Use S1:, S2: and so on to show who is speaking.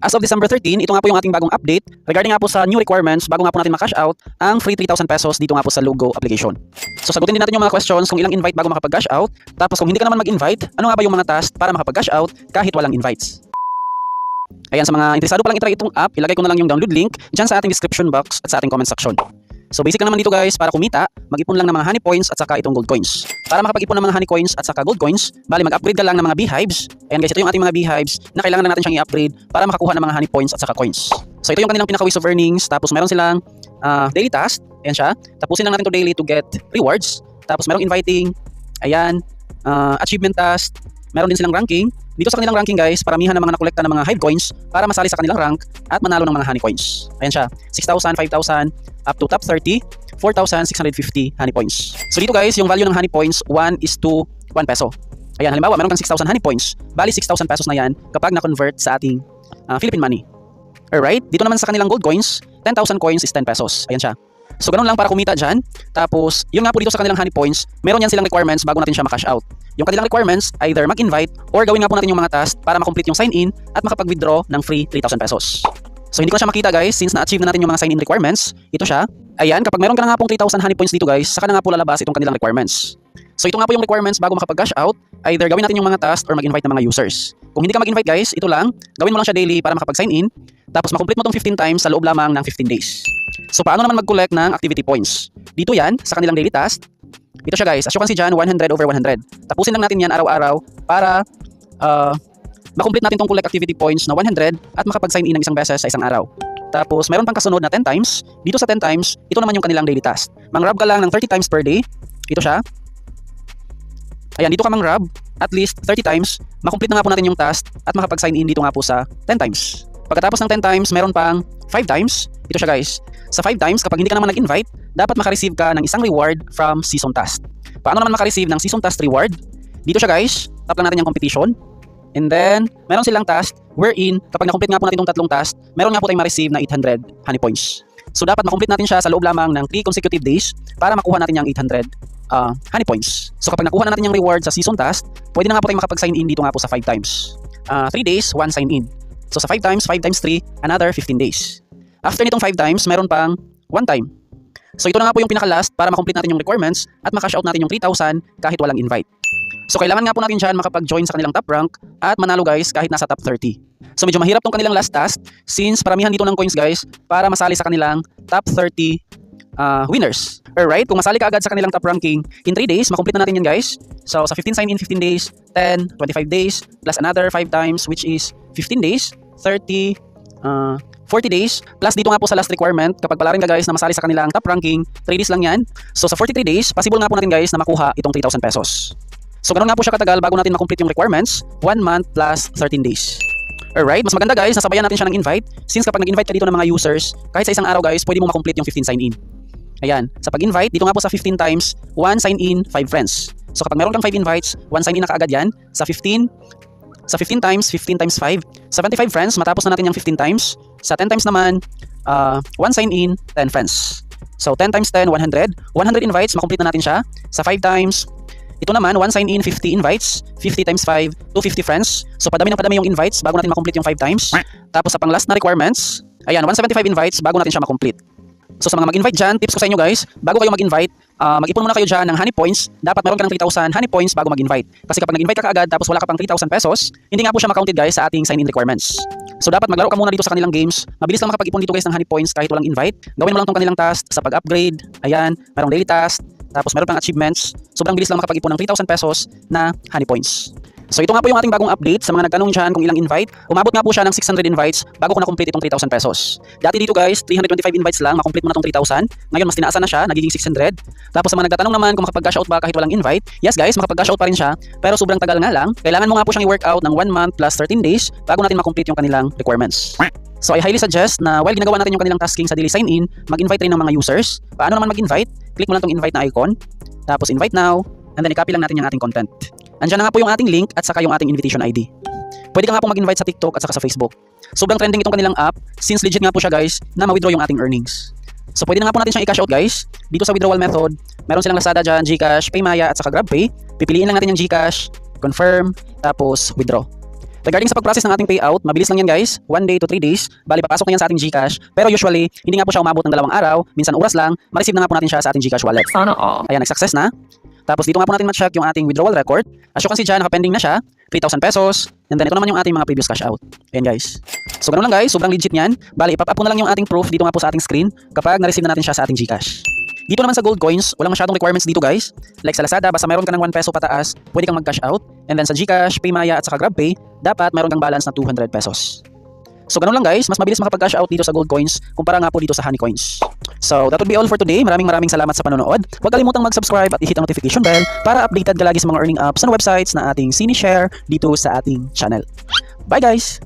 S1: As of December 13, ito nga po yung ating bagong update regarding nga po sa new requirements bago nga po natin ma-cash out ang free 3,000 pesos dito nga po sa Lugo application. So sagutin din natin yung mga questions kung ilang invite bago makapag-cash out, tapos kung hindi ka naman mag-invite, ano nga ba yung mga task para makapag-cash out kahit walang invites. Ayan, sa mga interesado pa lang itry itong app, ilagay ko na lang yung download link dyan sa ating description box at sa ating comment section. So basic lang naman dito guys, para kumita, mag-ipon lang ng mga honey points at saka itong gold coins. Para makapag-ipon ng mga honey coins at saka gold coins, bali mag-upgrade ka lang ng mga beehives. Ayan guys, ito yung ating mga beehives na kailangan na natin siyang i-upgrade para makakuha ng mga honey points at saka coins. So ito yung kanilang pinaka ways of earnings, tapos meron silang daily task, ayan siya. Tapusin lang natin to daily to get rewards. Tapos merong inviting, ayan, achievement task, meron din silang ranking. Dito sa kanilang ranking guys, paramihan ng mga nakolekta ng mga hive coins para masali sa kanilang rank at manalo ng mga honey coins. Ayan siya, 6,000, 5,000, up to top 30, 4,650 honey points. So dito guys, yung value ng honey points, 1:1 peso. Ayan, halimbawa, meron kang 6,000 honey points, bali 6,000 pesos na yan kapag na-convert sa ating Philippine money. Alright, dito naman sa kanilang gold coins, 10,000 coins is 10 pesos. Ayan siya. So ganun lang para kumita dyan. Tapos, yun nga po dito sa kanilang honey points, meron yan silang requirements bago natin siya ma-cash out. Yung kanilang requirements, either mag-invite or gawin nga po natin yung mga task para makomplete yung sign-in at makapag-withdraw ng free 3,000 pesos. So hindi ko na siya makita guys since na-achieve na natin yung mga sign-in requirements. Ito siya. Ayan, kapag meron ka na nga pong 3,000 honey points dito guys, saka na nga po lalabas itong kanilang requirements. So ito nga po yung requirements bago makapag-cash out, either gawin natin yung mga task or mag-invite ng mga users. Kung hindi ka mag-invite guys, ito lang, gawin mo lang siya daily para makapag-sign in, tapos makomplete mo tong 15 times sa loob lamang ng 15 days. So paano naman mag-collect ng activity points? Dito yan, sa kanilang daily task. Ito siya guys, as you can see dyan, 100 over 100. Tapusin lang natin yan araw-araw para makomplete natin tong collect activity points na 100 at makapag-sign in ng isang beses sa isang araw. Tapos meron pang kasunod na 10 times. Dito sa 10 times, ito naman yung kanilang daily task. Mang-grab ka lang ng 30 times per day. Ito siya. Ayan, dito ka mang-grab at least 30 times. Makomplete na nga po natin yung task at makapag-sign in dito nga po sa 10 times. Pagkatapos ng 10 times, meron pang 5 times. Ito siya guys. Sa 5 times, kapag hindi ka naman nag-invite, dapat makareceive ka ng isang reward from season task. Paano naman makareceive ng season task reward? Dito siya guys. Tap lang natin yung competition. And then, meron silang task wherein, kapag na-complete nga po natin itong tatlong task, meron nga po tayong ma-receive na 800 honey points. So, dapat ma-complete natin siya sa loob lamang ng 3 consecutive days para makuha natin yung 800 honey points. So, kapag nakuha na natin yung reward sa season task, pwede na nga po tayong makapag-sign in dito nga po sa 5 times. 3 days, 1 sign in. So, sa 5 times 3, another 15 days. After nitong 5 times, meron pang 1 time. So, ito na nga po yung pinaka-last para ma-complete natin yung requirements at ma-cash out natin yung 3,000 kahit walang invite. So kailangan nga po natin dyan makapag-join sa kanilang top rank at manalo guys kahit nasa top 30. So medyo mahirap tong kanilang last task since paramihan dito ng coins guys para masali sa kanilang top 30 winners. Alright, kung masali ka agad sa kanilang top ranking, in 3 days, makomplete na natin yan guys. So sa 15 sign in 15 days, 10, 25 days, plus another 5 times which is 15 days, 30, 40 days, plus dito nga po sa last requirement, kapag pala rin ka guys na masali sa kanilang top ranking, 3 days lang yan. So sa 43 days, possible nga po natin guys na makuha itong 3,000 pesos. So ganoon nga po siya katagal bago natin makomplete yung requirements, 1 month plus 13 days. Alright, mas maganda guys, nasabayan natin siya ng invite since kapag nag-invite ka dito ng mga users, kahit sa isang araw guys, pwede mo makomplete yung 15 sign in. Ayan, sa pag-invite, dito nga po sa 15 times, 1 sign in, 5 friends. So kapag meron kang 5 invites, 1 sign in na kaagad yan, sa 15 times 5, 75 friends, matapos na natin yung 15 times. Sa 10 times naman, 1 sign in, 10 friends. So 10 times 10, 100. 100 invites, makomplete na natin siya. Sa 5 times, ito naman, 1 sign in, 50 invites, 50 times 5, 250 friends. So padami ng padami yung invites bago natin makomplete yung 5 times. Tapos sa pang last na requirements, ayan, 175 invites bago natin siya makomplete. So sa mga mag-invite dyan, tips ko sa inyo guys, bago kayo mag-invite, mag-ipon muna kayo dyan ng honey points. Dapat meron ka ng 3,000 honey points bago mag-invite. Kasi kapag nag-invite ka kaagad tapos wala ka pang 3,000 pesos, hindi nga po siya ma-counted guys sa ating sign-in requirements. So dapat maglaro ka muna dito sa kanilang games. Mabilis lang makapag-ipon dito guys ng honey points kahit walang invite. Gawin mo lang tong kanilang task sa pag-upgrade. Ayan, merong daily task. Tapos meron pang achievements. Sobrang bilis lang makapag-ipon ng 3,000 pesos na honey points. So ito nga po yung ating bagong update sa mga nagtanong dyan kung ilang invite. Umabot nga po siya ng 600 invites bago ko na-complete itong 3,000 pesos. Dati dito guys, 325 invites lang, makomplete mo na itong 3,000. Ngayon mas tinaasan na siya, nagiging 600. Tapos sa mga nagtatanong naman kung makapag-cash out ba kahit walang invite, yes guys, makapag-cash out pa rin siya. Pero sobrang tagal nga lang. Kailangan mo nga po siyang i-work out ng 1 month plus 13 days bago natin makomplete yung kanilang requirements. So I highly suggest na while ginagawa natin yung kanilang tasking sa daily sign-in, mag-invite rin ng mga users. Paano naman mag-invite? Click mo lang itong invite na icon. Tapos invite now, and then i-copy lang natin yung ating content. Andiyan na nga po yung ating link at saka yung ating invitation ID. Pwede ka nga po mag-invite sa TikTok at saka sa Facebook. Sobrang trending itong kanilang app since legit nga po siya guys na ma-withdraw yung ating earnings. So pwede na nga po natin siyang i-cash out guys. Dito sa withdrawal method, meron silang Lazada dyan, GCash, PayMaya at saka GrabPay. Pipiliin lang natin yung GCash, confirm, tapos withdraw. Regarding sa pag-process ng ating payout, mabilis lang yan guys. 1 day to 3 days. Bali, papasok na yan sa ating GCash. Pero usually, hindi nga po siya umabot ng 2 araw. Minsan oras lang. Ma-receive na nga po natin siya sa ating GCash wallet.
S2: Sana all.
S1: Ayan, nag-success na. Tapos dito nga po natin ma-check yung ating withdrawal record. As you can see dyan, naka-pending na siya. 3,000 pesos. And then ito naman yung ating mga previous cash out. Ayan guys. So ganun lang guys, sobrang legit niyan. Bali, ipap-up ko na lang yung ating proof dito nga po sa ating screen kapag na-receive na natin siya sa ating GCash. Dito naman sa gold coins, walang masyadong requirements dito guys. Like sa Lazada, basta meron ka ng 1 peso pataas, pwede kang mag-cash out. And then sa GCash, Paymaya at saka GrabPay, dapat meron kang balance na 200 pesos. So ganun lang guys, mas mabilis makapag-cash out dito sa gold coins kumpara nga po dito sa honey coins. So that would be all for today. Maraming salamat sa panonood. Huwag kalimutang mag-subscribe at i-hit ang notification bell para updated ka lagi sa mga earning apps and websites na ating sinishare dito sa ating channel. Bye guys!